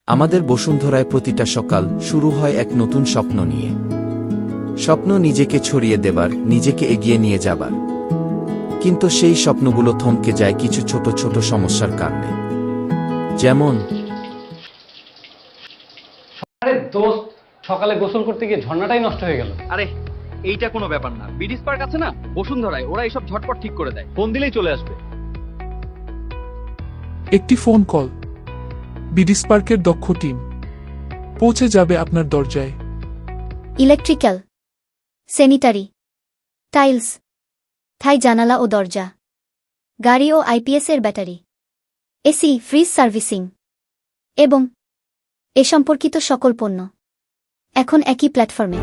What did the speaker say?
আমাদের বসুন্ধরায় প্রতিটা সকাল শুরু হয় এক নতুন স্বপ্ন নিয়ে। স্বপ্ন নিজেকে ছড়িয়ে দেবার, নিজেকে এগিয়ে নিয়ে যাবার। কিন্তু সেই স্বপ্নগুলো থমকে যায় কিছু ছোট ছোট সমস্যার কারণে। যেমন, আরে দোস্ত, সকালে গোসল করতে গিয়ে ঝর্ণাটাই নষ্ট হয়ে গেল। আরে এইটা কোনো ব্যাপার না, বিডিস পার্ক আছে না বসুন্ধরায়, ওরা এইসব ঝটপট ঠিক করে দেয়, ফোন দিলেই চলে আসবে। একটি ফোন কল, বিডিস পার্কের দক্ষ টিম পৌঁছে যাবে আপনার দরজায়। ইলেকট্রিক্যাল, স্যানিটারি, টাইলস, থাই জানালা ও দরজা, গাড়ি ও আইপিএসের ব্যাটারি, এসি, ফ্রিজ সার্ভিসিং এবং এ সম্পর্কিত সকল পণ্য এখন একই প্ল্যাটফর্মে।